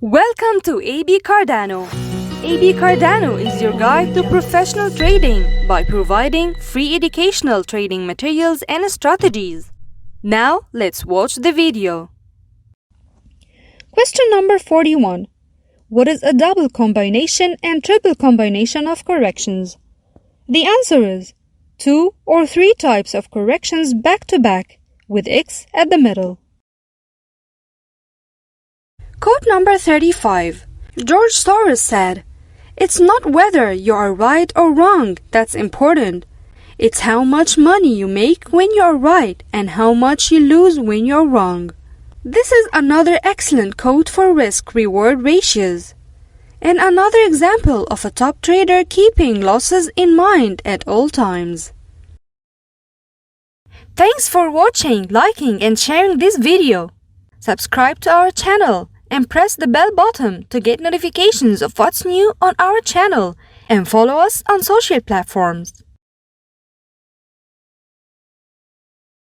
Welcome to AB Cardano. AB Cardano is your guide to professional trading by providing free educational trading materials and strategies. Now, let's watch the video. Question number 41. What is a double combination and triple combination of corrections? The answer is 2 or 3 types of corrections back to back with X at the middle. Quote number 35. George Soros said, "It's not whether you are right or wrong that's important. It's how much money you make when you're right and how much you lose when you're wrong." This is another excellent quote for risk-reward ratios, and another example of a top trader keeping losses in mind at all times. Thanks for watching, liking, and sharing this video. Subscribe to our channel and press the bell button to get notifications of what's new on our channel, and follow us on social platforms.